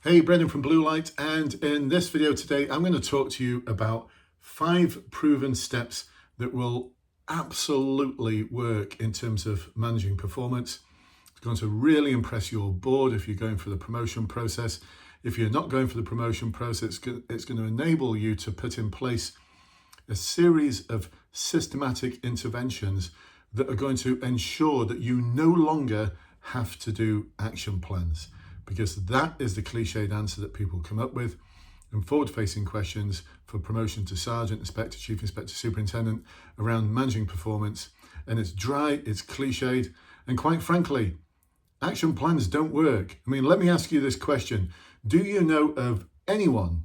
Hey, Brendan from Blue Light, and in this video today I'm going to talk to you about 5 proven steps that will absolutely work in terms of managing performance. It's going to really impress your board if you're going for the promotion process. If you're not going for the promotion process, it's going to enable you to put in place a series of systematic interventions that are going to ensure that you no longer have to do action plans, because that is the cliched answer that people come up with in forward-facing questions for promotion to sergeant, inspector, chief inspector, superintendent around managing performance. And it's dry, it's cliched, and quite frankly, action plans don't work. I mean, let me ask you this question. Do you know of anyone,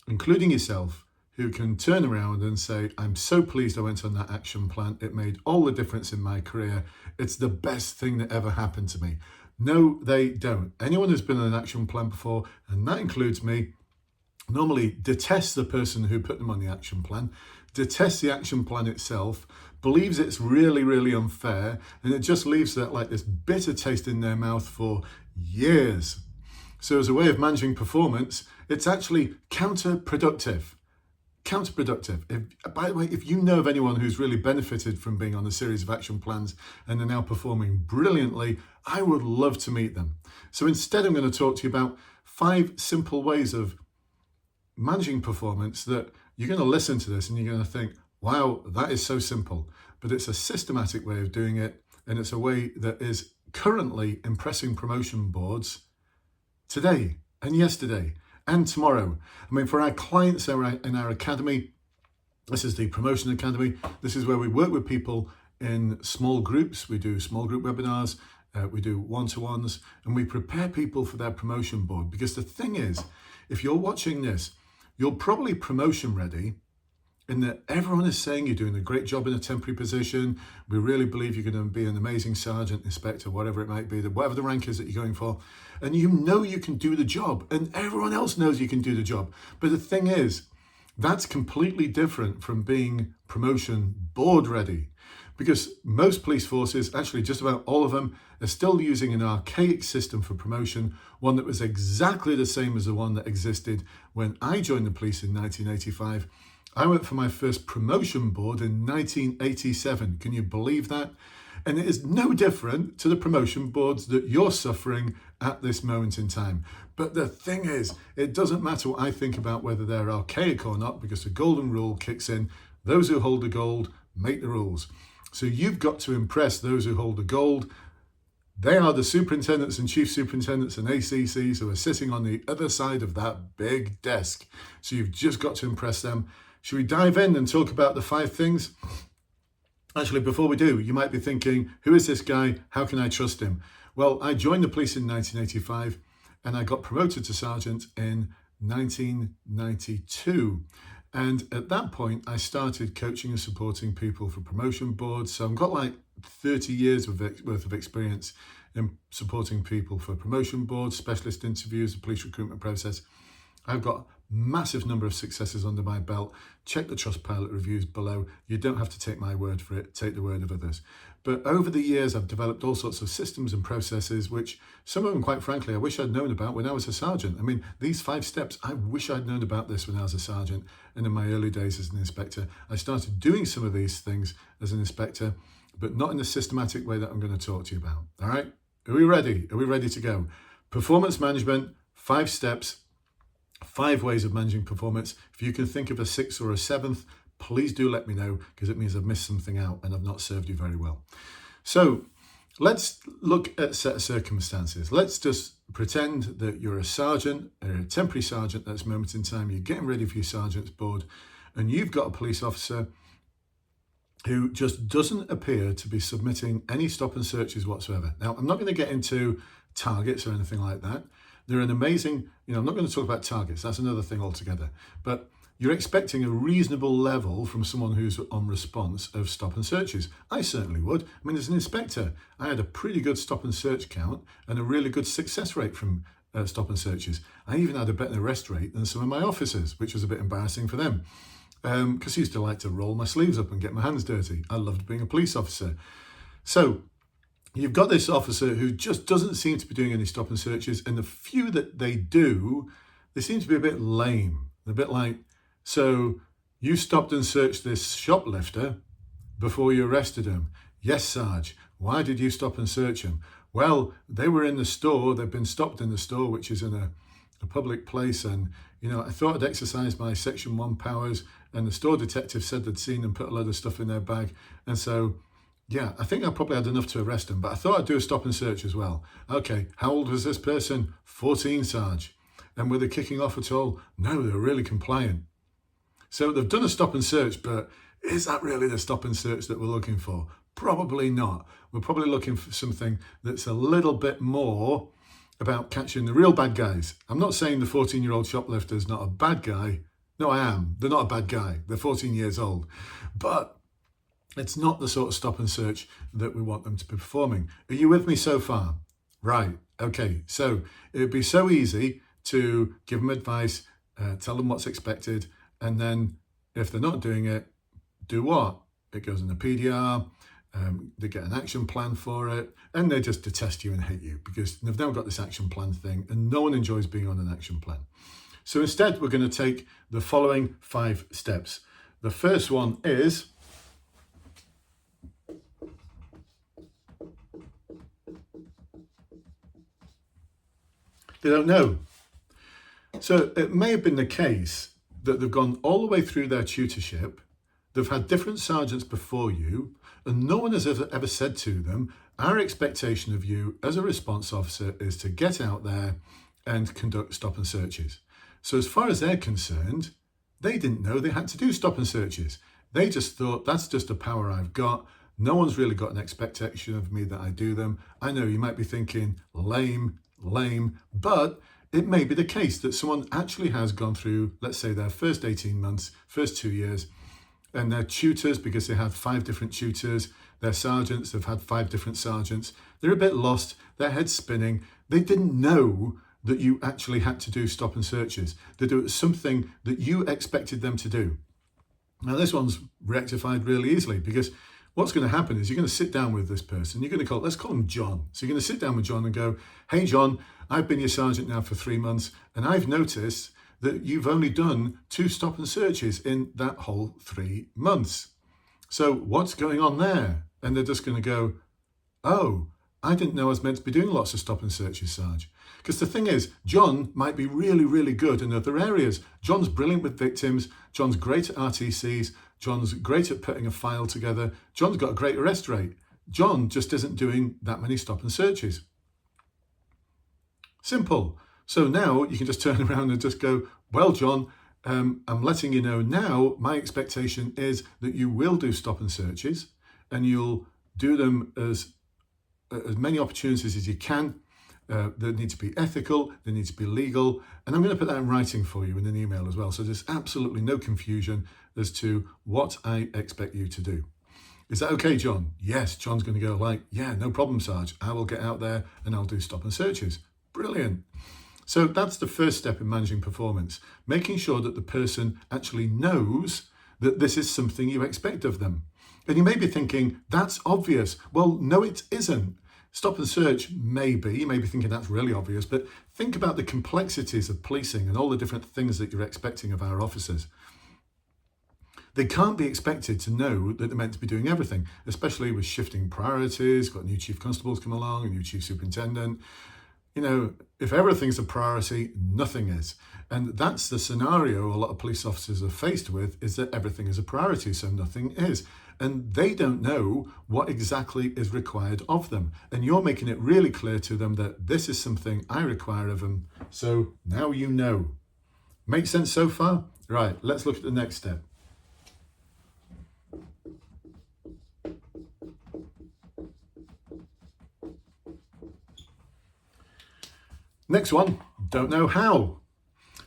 including yourself, who can turn around and say, I'm so pleased I went on that action plan. It made all the difference in my career. It's the best thing that ever happened to me? No, they don't. Anyone who's been on an action plan before, and that includes me, normally detests the person who put them on the action plan, detests the action plan itself, believes it's really, really unfair, and it just leaves that like this bitter taste in their mouth for years. So as a way of managing performance, it's actually counterproductive. By the way, if you know of anyone who's really benefited from being on a series of action plans and are now performing brilliantly, I would love to meet them. So instead, I'm going to talk to you about 5 simple ways of managing performance that you're going to listen to this and you're going to think, wow, that is so simple. But it's a systematic way of doing it, and it's a way that is currently impressing promotion boards today and yesterday and tomorrow. I mean, for our clients in our academy, this is the Promotion Academy. This is where we work with people in small groups. We do small group webinars, we do one-to-ones, and we prepare people for their promotion board. Because the thing is, if you're watching this, you're probably promotion ready, in that everyone is saying you're doing a great job in a temporary position. We really believe you're going to be an amazing sergeant, inspector, whatever it might be, whatever the rank is that you're going for. And you know you can do the job, and everyone else knows you can do the job. But the thing is, that's completely different from being promotion board ready. Because most police forces, actually just about all of them, are still using an archaic system for promotion, one that was exactly the same as the one that existed when I joined the police in 1985. I went for my first promotion board in 1987. Can you believe that? And it is no different to the promotion boards that you're suffering at this moment in time. But the thing is, it doesn't matter what I think about whether they're archaic or not, because the golden rule kicks in. Those who hold the gold make the rules. So you've got to impress those who hold the gold. They are the superintendents and chief superintendents and ACCs who are sitting on the other side of that big desk. So you've just got to impress them. Should we dive in and talk about the 5 things? Actually, before we do, you might be thinking, who is this guy? How can I trust him? Well, I joined the police in 1985 and I got promoted to sergeant in 1992. And at that point, I started coaching and supporting people for promotion boards. So I've got like 30 years worth of experience in supporting people for promotion boards, specialist interviews, the police recruitment process. I've got massive number of successes under my belt. Check the Trustpilot reviews below. You don't have to take my word for it, take the word of others. But over the years, I've developed all sorts of systems and processes, which some of them, quite frankly, I wish I'd known about when I was a sergeant. I mean, these 5 steps, I wish I'd known about this when I was a sergeant. And in my early days as an inspector, I started doing some of these things as an inspector, but not in the systematic way that I'm going to talk to you about. All right? Are we ready? Are we ready to go? Performance management, 5 steps. 5 ways of managing performance. If you can think of a 6th or a 7th, please do let me know, because it means I've missed something out and I've not served you very well. So let's look at a set of circumstances. Let's just pretend that you're a sergeant, or a temporary sergeant at this moment in time. You're getting ready for your sergeant's board, and you've got a police officer who just doesn't appear to be submitting any stop and searches whatsoever. Now, I'm not going to get into targets or anything like that. They're an amazing, I'm not going to talk about targets. That's another thing altogether. But you're expecting a reasonable level from someone who's on response of stop and searches. I certainly would. I mean, as an inspector, I had a pretty good stop and search count and a really good success rate from stop and searches. I even had a better arrest rate than some of my officers, which was a bit embarrassing for them, because I used to like to roll my sleeves up and get my hands dirty. I loved being a police officer. So you've got this officer who just doesn't seem to be doing any stop and searches, and the few that they do, they seem to be a bit lame. They're a bit like, so you stopped and searched this shoplifter before you arrested him. Yes, Sarge. Why did you stop and search him? Well, they were in the store. They've been stopped in the store, which is in a public place. And, I thought I'd exercise my Section 1 powers. And the store detective said they'd seen them put a load of stuff in their bag. And so, yeah, I think I probably had enough to arrest him. But I thought I'd do a stop and search as well. Okay, how old was this person? 14, Sarge. And were they kicking off at all? No, they were really compliant. So they've done a stop and search, but is that really the stop and search that we're looking for? Probably not. We're probably looking for something that's a little bit more about catching the real bad guys. I'm not saying the 14-year-old shoplifter is not a bad guy. No, I am. They're not a bad guy. They're 14 years old. But it's not the sort of stop and search that we want them to be performing. Are you with me so far? Right. Okay. So it would be so easy to give them advice, tell them what's expected, and then if they're not doing it, do what? It goes in the PDR, they get an action plan for it, and they just detest you and hate you because they've now got this action plan thing, and no one enjoys being on an action plan. So instead, we're going to take the following 5 steps. The first one is they don't know. So it may have been the case that they've gone all the way through their tutorship, they've had different sergeants before you, and no one has ever said to them, our expectation of you as a response officer is to get out there and conduct stop and searches. So as far as they're concerned, they didn't know they had to do stop and searches. They just thought, that's just a power I've got. No one's really got an expectation of me that I do them. I know you might be thinking, lame, but it may be the case that someone actually has gone through, let's say, their first 18 months, first 2 years, and their tutors, because they had 5 different tutors, their sergeants, they've had 5 different sergeants, they're a bit lost, their head's spinning, they didn't know that you actually had to do stop and searches, that it was something that you expected them to do. Now this one's rectified really easily because what's going to happen is you're going to sit down with this person, you're going to let's call him John. So you're going to sit down with John and go, hey John, I've been your sergeant now for 3 months and I've noticed that you've only done 2 stop and searches in that whole 3 months. So what's going on there? And they're just going to go, oh, I didn't know I was meant to be doing lots of stop and searches, Sarge. Because the thing is, John might be really, really good in other areas. John's brilliant with victims. John's great at RTCs. John's great at putting a file together. John's got a great arrest rate. John just isn't doing that many stop and searches. Simple. So now you can just turn around and just go, well, John, I'm letting you know now, my expectation is that you will do stop and searches and you'll do them as many opportunities as you can. They need to be ethical, they need to be legal, and I'm going to put that in writing for you in an email as well, so there's absolutely no confusion as to what I expect you to do. Is that okay, John? Yes, John's going to go like, yeah, no problem, Sarge. I will get out there and I'll do stop and searches. Brilliant. So that's the first step in managing performance, making sure that the person actually knows that this is something you expect of them. And you may be thinking, that's obvious. Well, no, it isn't. Stop and search, maybe. You may be thinking that's really obvious, but think about the complexities of policing and all the different things that you're expecting of our officers. They can't be expected to know that they're meant to be doing everything, especially with shifting priorities, got new chief constables come along, a new chief superintendent. You know, if everything's a priority, nothing is. And that's the scenario a lot of police officers are faced with, is that everything is a priority, so nothing is. And they don't know what exactly is required of them. And you're making it really clear to them that this is something I require of them. So now you know. Make sense so far? Right, let's look at the next step. Next one, don't know how.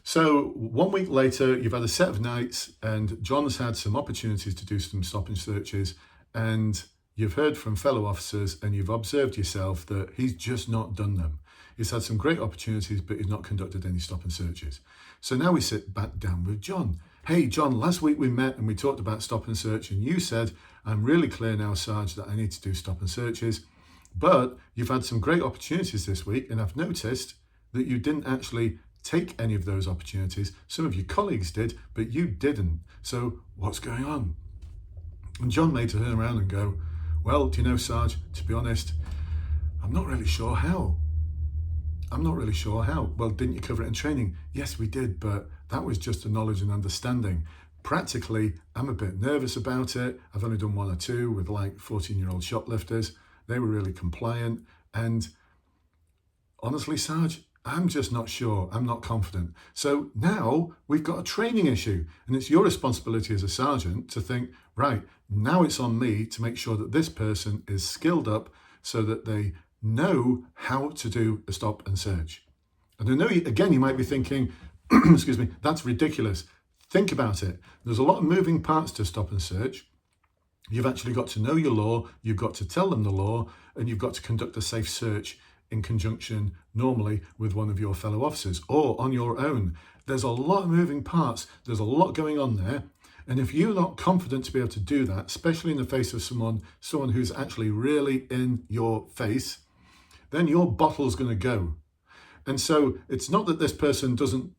So 1 week later, you've had a set of nights and John's had some opportunities to do some stop and searches, and you've heard from fellow officers and you've observed yourself that he's just not done them. He's had some great opportunities, but he's not conducted any stop and searches. So now we sit back down with John. Hey, John, last week we met and we talked about stop and search and you said, I'm really clear now, Sarge, that I need to do stop and searches. But you've had some great opportunities this week, and I've noticed that you didn't actually take any of those opportunities. Some of your colleagues did, but you didn't. So what's going on? And John may turn around and go, well, do you know, Sarge, to be honest, I'm not really sure how. I'm not really sure how. Well, didn't you cover it in training? Yes, we did, but that was just a knowledge and understanding. Practically, I'm a bit nervous about it. I've only done one or two with like 14-year-old shoplifters. They were really compliant. And honestly, Sarge, I'm just not sure. I'm not confident. So now we've got a training issue, and it's your responsibility as a sergeant to think, right, now it's on me to make sure that this person is skilled up so that they know how to do a stop and search. And I know, again, you might be thinking, excuse me, that's ridiculous. Think about it. There's a lot of moving parts to stop and search. You've actually got to know your law, you've got to tell them the law, and you've got to conduct a safe search in conjunction normally with one of your fellow officers or on your own. There's a lot of moving parts. There's a lot going on there. And if you're not confident to be able to do that, especially in the face of someone who's actually really in your face, then your bottle's going to go. And so it's not that this person doesn't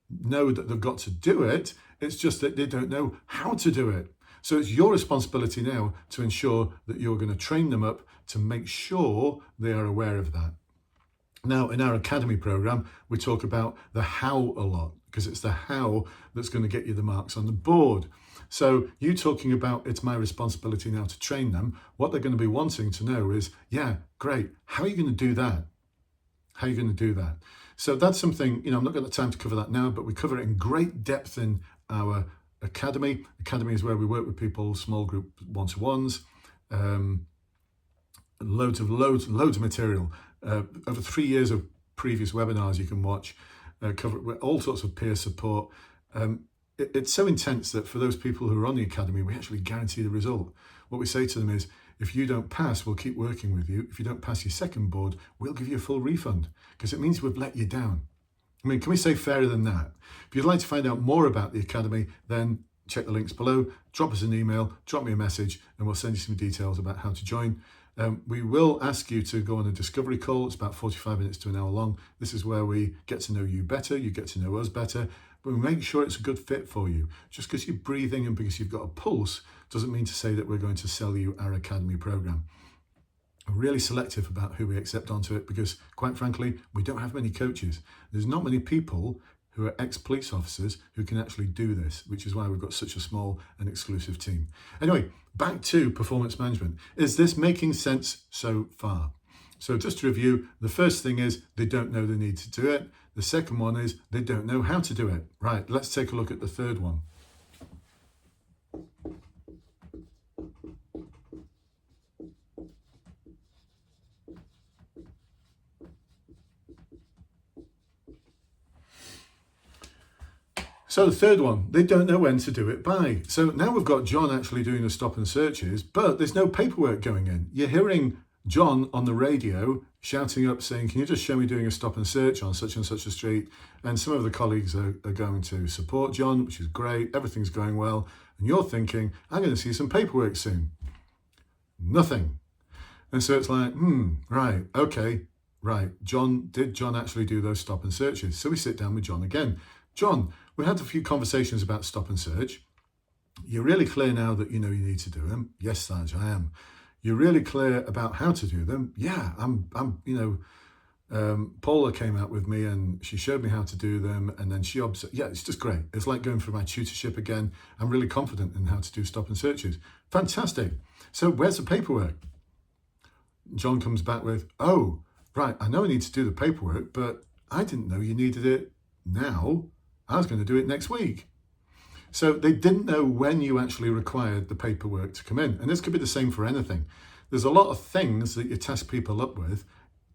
know that they've got to do it. It's just that they don't know how to do it. So it's your responsibility now to ensure that you're going to train them up to make sure they are aware of that. Now, in our academy program, we talk about the how a lot, because it's the how that's going to get you the marks on the board. So you talking about it's my responsibility now to train them, what they're going to be wanting to know is, yeah, great, how are you going to do that? How are you going to do that? So that's something, I'm not got the time to cover that now, but we cover it in great depth in our academy. Academy is where we work with people, small group one-to-ones, loads of material. Over 3 years of previous webinars you can watch, cover with all sorts of peer support. It's so intense that for those people who are on the academy, we actually guarantee the result. What we say to them is, if you don't pass, we'll keep working with you. If you don't pass your second board, we'll give you a full refund, because it means we've let you down. I mean, can we say fairer than that? If you'd like to find out more about the academy, then check the links below, drop us an email, drop me a message, and we'll send you some details about how to join. We will ask you to go on a discovery call. It's about 45 minutes to an hour long. This is where we get to know you better, you get to know us better, but we make sure it's a good fit for you. Just because you're breathing and because you've got a pulse doesn't mean to say that we're going to sell you our academy program. We're really selective about who we accept onto it because, quite frankly, we don't have many coaches. There's not many people who are ex-police officers who can actually do this, which is why we've got such a small and exclusive team. Anyway, back to performance management. Is this making sense so far? So just to review, the first thing is they don't know they need to do it. The second one is they don't know how to do it. Right, let's take a look at the third one. So the third one, they don't know when to do it by. So now we've got John actually doing the stop and searches, but there's no paperwork going in. You're hearing John on the radio shouting up saying, can you just show me doing a stop and search on such and such a street? And some of the colleagues are going to support John, which is great. Everything's going well. And you're thinking, I'm going to see some paperwork soon. Nothing. And so it's like, right, okay, right. Did John actually do those stop and searches? So we sit down with John again. John, we had a few conversations about stop and search. You're really clear now that you know you need to do them. Yes, Sarge, I am. You're really clear about how to do them. Yeah, Paula came out with me and she showed me how to do them, and then she observed. Yeah, it's just great. It's like going for my tutorship again. I'm really confident in how to do stop and searches. Fantastic. So where's the paperwork? John comes back with, oh, right, I know I need to do the paperwork, but I didn't know you needed it now. I was going to do it next week. So they didn't know when you actually required the paperwork to come in. And this could be the same for anything. There's a lot of things that you task people up with.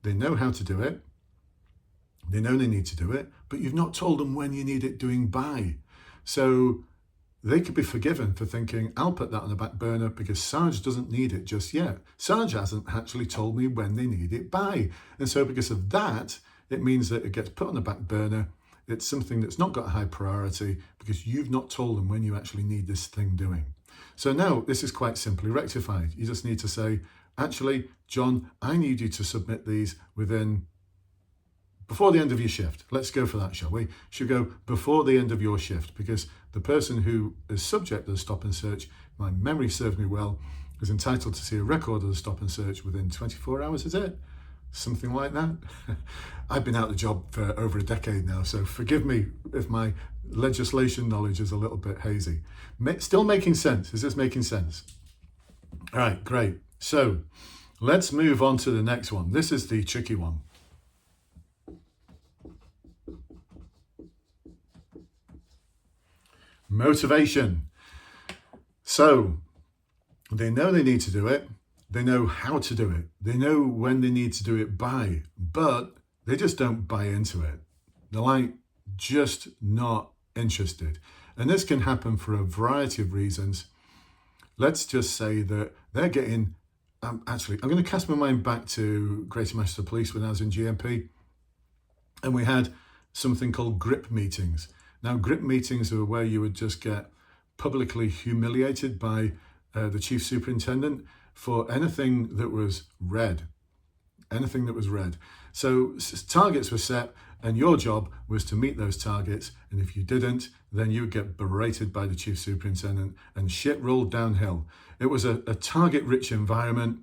They know how to do it. They know they need to do it, but you've not told them when you need it doing by. So they could be forgiven for thinking, I'll put that on the back burner because Sarge doesn't need it just yet. Sarge hasn't actually told me when they need it by. And so because of that, it means that it gets put on the back burner. It's something that's not got a high priority because you've not told them when you actually need this thing doing. So now this is quite simply rectified. You just need to say, actually, John, I need you to submit these before the end of your shift. Let's go for that, shall we? Should go before the end of your shift, because the person who is subject to the stop and search, my memory serves me well, is entitled to see a record of the stop and search within 24 hours, is it? Something like that. I've been out of the job for over a decade now, so forgive me if my legislation knowledge is a little bit hazy. Still making sense? Is this making sense? All right, great. So let's move on to the next one. This is the tricky one. Motivation. So they know they need to do it. They know how to do it. They know when they need to do it by, but they just don't buy into it. They're like, just not interested. And this can happen for a variety of reasons. Let's just say that they're getting, I'm going to cast my mind back to Greater Manchester Police when I was in GMP. And we had something called grip meetings. Now, grip meetings are where you would just get publicly humiliated by the chief superintendent for anything that was red. Anything that was red. So targets were set, and your job was to meet those targets. And if you didn't, then you would get berated by the chief superintendent, and shit rolled downhill. It was a target-rich environment.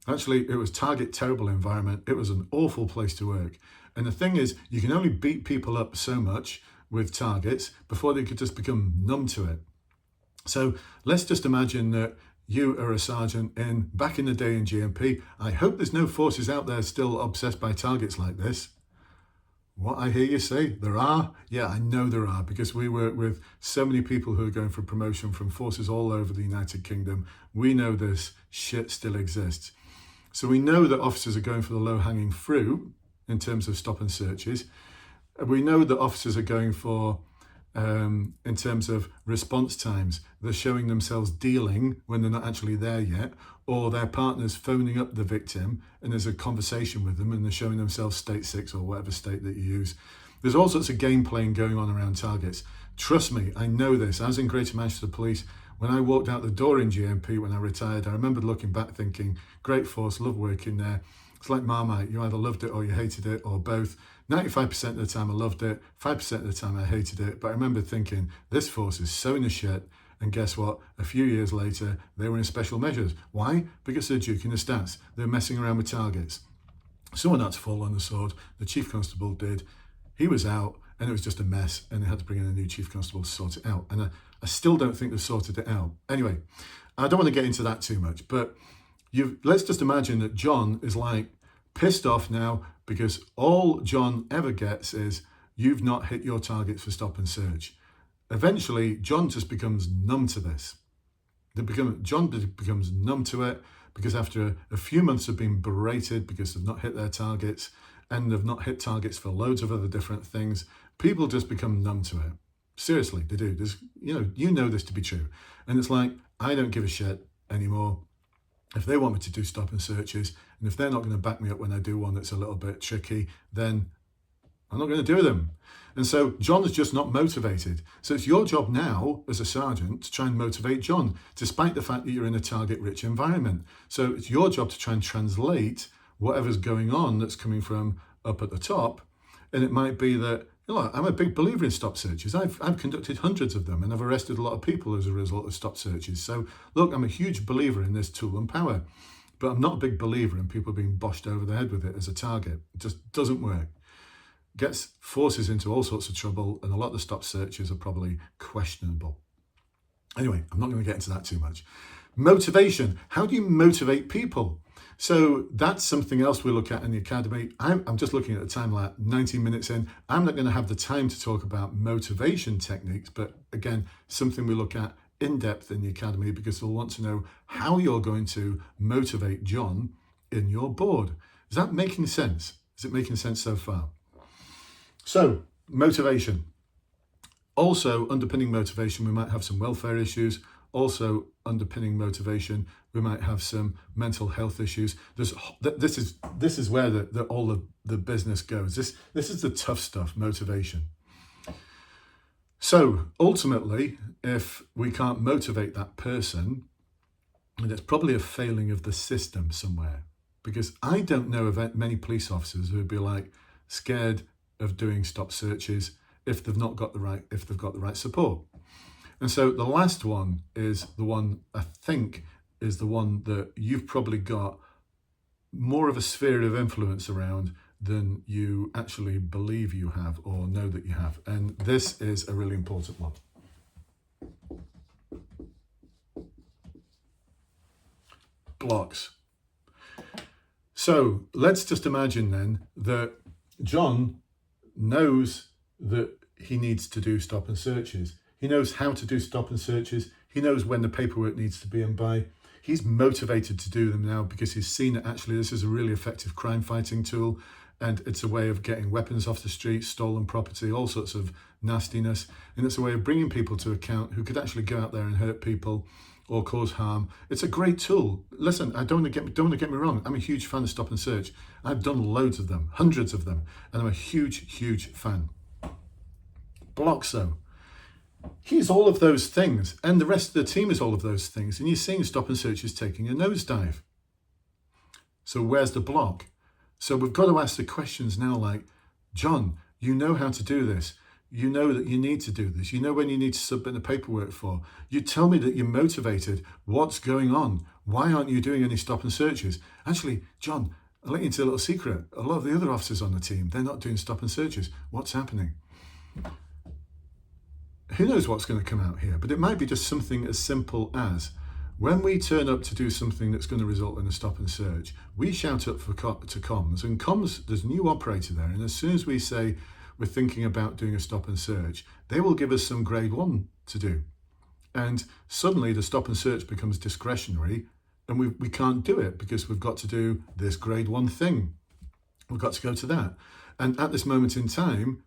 Actually, it was target-terrible environment. It was an awful place to work. And the thing is, you can only beat people up so much with targets before they could just become numb to it. So let's just imagine that you are a sergeant back in the day in GMP. I hope there's no forces out there still obsessed by targets like this. What I hear you say, there are? Yeah, I know there are, because we work with so many people who are going for promotion from forces all over the United Kingdom. We know this shit still exists. So we know that officers are going for the low-hanging fruit in terms of stop and searches. We know that officers are going for in terms of response times. They're showing themselves dealing when they're not actually there yet, or their partner's phoning up the victim and there's a conversation with them and they're showing themselves state 6 or whatever state that you use. There's all sorts of game playing going on around targets. Trust me, I know this. I was in Greater Manchester Police. When I walked out the door in GMP when I retired, I remember looking back thinking, great force, love working there. It's like Marmite, you either loved it or you hated it, or both. 95% of the time I loved it, 5% of the time I hated it, but I remember thinking, this force is so in the shit, and guess what? A few years later, they were in special measures. Why? Because they're duking the stats. They're messing around with targets. Someone had to fall on the sword. The chief constable did. He was out, and it was just a mess, and they had to bring in a new chief constable to sort it out. And I still don't think they've sorted it out. Anyway, I don't want to get into that too much, but let's just imagine that John is like pissed off now because all John ever gets is, you've not hit your targets for stop and search. Eventually, John just becomes numb to this. John becomes numb to it because after a few months of being berated because they've not hit their targets, and they've not hit targets for loads of other different things, people just become numb to it. Seriously, they do. You know this to be true. And it's like, I don't give a shit anymore. If they want me to do stop and searches, and if they're not going to back me up when I do one that's a little bit tricky, then I'm not going to do them. And so John is just not motivated. So it's your job now as a sergeant to try and motivate John, despite the fact that you're in a target-rich environment. So it's your job to try and translate whatever's going on that's coming from up at the top. And it might be that, I'm a big believer in stop searches. I've conducted hundreds of them, and I've arrested a lot of people as a result of stop searches. So look, I'm a huge believer in this tool and power, but I'm not a big believer in people being boshed over the head with it as a target. It just doesn't work. Gets forces into all sorts of trouble, and a lot of the stop searches are probably questionable. Anyway, I'm not going to get into that too much. Motivation. How do you motivate people? So that's something else we look at in the academy. I'm just looking at the time, like 19 minutes in. I'm not going to have the time to talk about motivation techniques, but again, something we look at in depth in the academy, because we'll want to know how you're going to motivate John in your board. Is that making sense? Is it making sense so far? So, motivation. Also, underpinning motivation, we might have some welfare issues. Also, underpinning motivation, we might have some mental health issues. This is where all of the business goes. This is the tough stuff, motivation. So ultimately, if we can't motivate that person, And it's probably a failing of the system somewhere, because I don't know of many police officers who would be like scared of doing stop searches if they've got the right support. And so the last one is the one I think is the one that you've probably got more of a sphere of influence around than you actually believe you have or know that you have. And this is a really important one. Blocks. So let's just imagine then that John knows that he needs to do stop and searches. He knows how to do stop and searches. He knows when the paperwork needs to be in by. He's motivated to do them now because he's seen that actually this is a really effective crime fighting tool, and it's a way of getting weapons off the street, stolen property, all sorts of nastiness. And it's a way of bringing people to account who could actually go out there and hurt people or cause harm. It's a great tool. Listen, I don't want to get me wrong. I'm a huge fan of stop and search. I've done loads of them, hundreds of them, and I'm a huge fan. Blocks though. He's all of those things, and the rest of the team is all of those things, and you're seeing stop and search is taking a nosedive. So where's the block? So we've got to ask the questions now like, John, you know how to do this. You know that you need to do this. You know when you need to submit the paperwork for. You tell me that you're motivated. What's going on? Why aren't you doing any stop and searches? Actually, John, I'll let you into a little secret. A lot of the other officers on the team, they're not doing stop and searches. What's happening? Who knows what's going to come out here? But it might be just something as simple as, when we turn up to do something that's going to result in a stop and search, we shout up to comms, and comms, there's a new operator there, and as soon as we say we're thinking about doing a stop and search, they will give us some grade 1 to do. And suddenly the stop and search becomes discretionary, and we can't do it because we've got to do this grade 1 thing. We've got to go to that. And at this moment in time,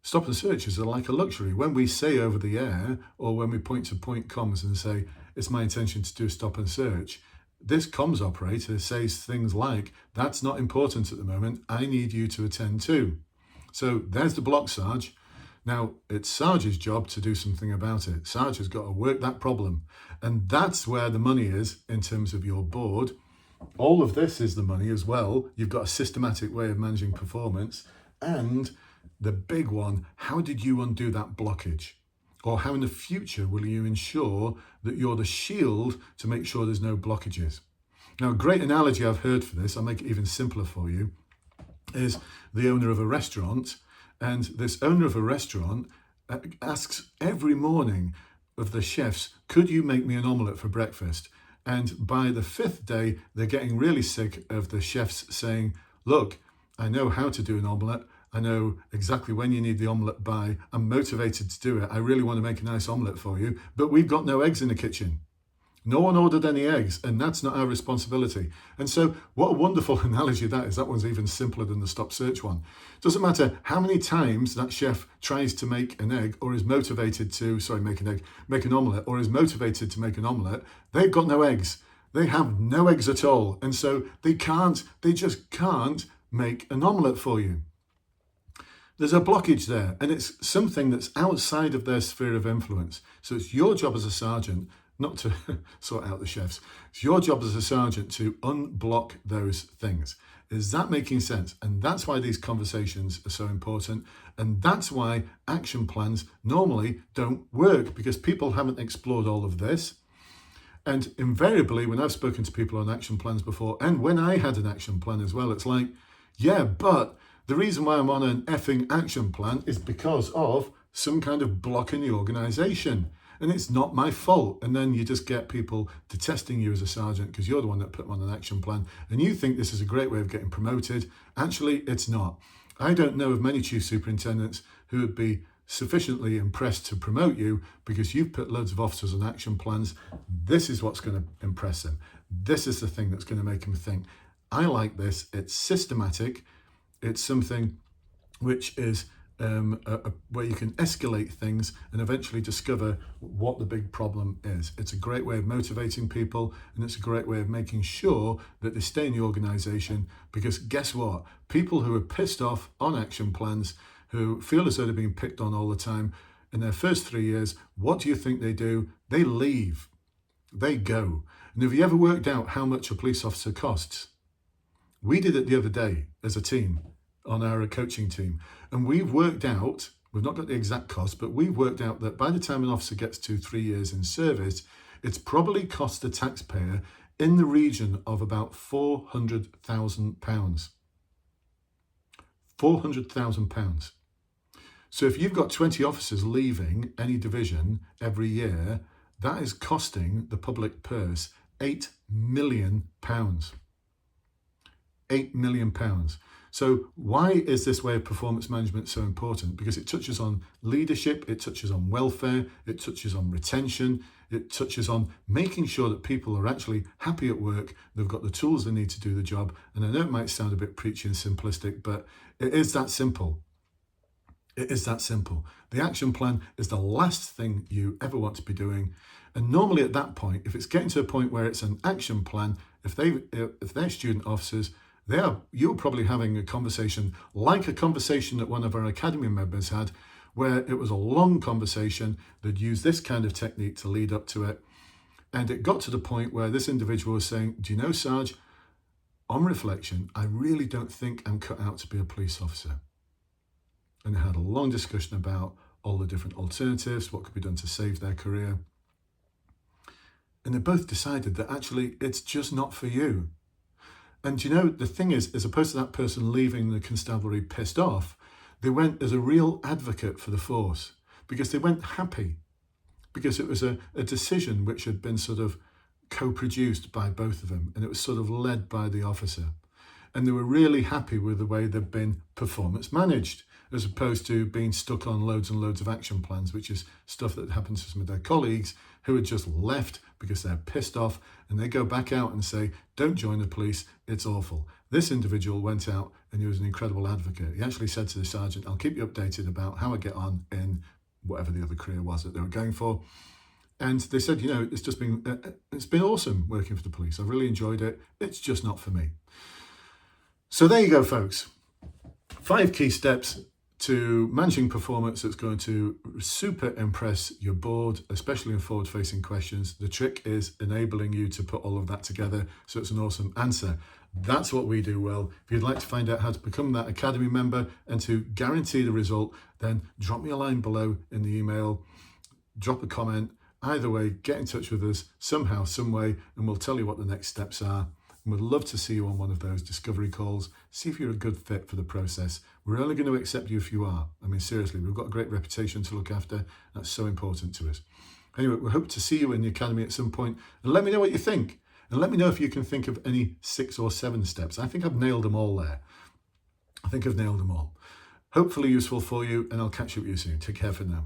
stop and searches are like a luxury. When we say over the air, or when we point to point comms and say, it's my intention to do a stop and search, this comms operator says things like, that's not important at the moment, I need you to attend to. So there's the block, Sarge. Now, it's Sarge's job to do something about it. Sarge has got to work that problem. And that's where the money is in terms of your board. All of this is the money as well. You've got a systematic way of managing performance. And the big one, how did you undo that blockage? Or how in the future will you ensure that you're the shield to make sure there's no blockages? Now, a great analogy I've heard for this, I'll make it even simpler for you, is the owner of a restaurant. And this owner of a restaurant asks every morning of the chefs, could you make me an omelette for breakfast? And by the 5th day, they're getting really sick of the chefs saying, look, I know how to do an omelette. I know exactly when you need the omelette by. I'm motivated to do it. I really want to make a nice omelette for you, but we've got no eggs in the kitchen. No one ordered any eggs, and that's not our responsibility. And so what a wonderful analogy that is. That one's even simpler than the stop search one. Doesn't matter how many times that chef tries to make an egg or is motivated to, make an omelette, or is motivated to make an omelette, they've got no eggs. They have no eggs at all. And so they just can't make an omelette for you. There's a blockage there, and it's something that's outside of their sphere of influence. So it's your job as a sergeant not to sort out the chefs. It's your job as a sergeant to unblock those things. Is that making sense? And that's why these conversations are so important. And that's why action plans normally don't work, because people haven't explored all of this. And invariably, when I've spoken to people on action plans before, and when I had an action plan as well, it's like, yeah, but the reason why I'm on an effing action plan is because of some kind of block in the organization. And it's not my fault. And then you just get people detesting you as a sergeant because you're the one that put them on an action plan. And you think this is a great way of getting promoted. Actually, it's not. I don't know of many chief superintendents who would be sufficiently impressed to promote you because you've put loads of officers on action plans. This is what's going to impress them. This is the thing that's going to make them think, I like this. It's systematic. It's something which is where you can escalate things and eventually discover what the big problem is. It's a great way of motivating people, and it's a great way of making sure that they stay in the organization, because guess what? People who are pissed off on action plans, who feel as though they're being picked on all the time, in their first 3 years, what do you think they do? They leave. They go. And have you ever worked out how much a police officer costs? We did it the other day as a team on our coaching team. And we've worked out, we've not got the exact cost, but we've worked out that by the time an officer gets to 3 years in service, it's probably cost the taxpayer in the region of about £400,000. £400,000. So if you've got 20 officers leaving any division every year, that is costing the public purse £8 million. £8 million. So why is this way of performance management so important? Because it touches on leadership, it touches on welfare, it touches on retention, it touches on making sure that people are actually happy at work, they've got the tools they need to do the job. And I know it might sound a bit preachy and simplistic, but it is that simple. It is that simple. The action plan is the last thing you ever want to be doing. And normally at that point, if it's getting to a point where it's an action plan, if they're student officers, you're probably having a conversation like a conversation that one of our academy members had, where it was a long conversation. They'd use this kind of technique to lead up to it. And it got to the point where this individual was saying, do you know, Sarge, on reflection, I really don't think I'm cut out to be a police officer. And they had a long discussion about all the different alternatives, what could be done to save their career. And they both decided that actually it's just not for you. And you know, the thing is, as opposed to that person leaving the constabulary pissed off, they went as a real advocate for the force, because they went happy, because it was a decision which had been sort of co-produced by both of them, and it was sort of led by the officer. And they were really happy with the way they'd been performance managed, as opposed to being stuck on loads and loads of action plans, which is stuff that happens to some of their colleagues who had just left because they're pissed off, and they go back out and say, don't join the police, it's awful. This individual went out and he was an incredible advocate. He actually said to the sergeant, I'll keep you updated about how I get on in whatever the other career was that they were going for. And they said, you know, it's been awesome working for the police. I've really enjoyed it. It's just not for me. So there you go, folks. 5 key steps to managing performance that's going to super impress your board, especially in forward-facing questions. The trick is enabling you to put all of that together so it's an awesome answer. That's what we do well. If you'd like to find out how to become that Academy member and to guarantee the result, then drop me a line below in the email, drop a comment. Either way, get in touch with us somehow, some way, and we'll tell you what the next steps are. And we'd love to see you on one of those discovery calls, see if you're a good fit for the process. We're only going to accept you if you are. I mean, seriously, we've got a great reputation to look after. That's so important to us. Anyway, we hope to see you in the Academy at some point, and let me know what you think. And let me know if you can think of any 6 or 7 steps. I think I've nailed them all there. I think I've nailed them all. Hopefully useful for you, and I'll catch up with you soon. Take care for now.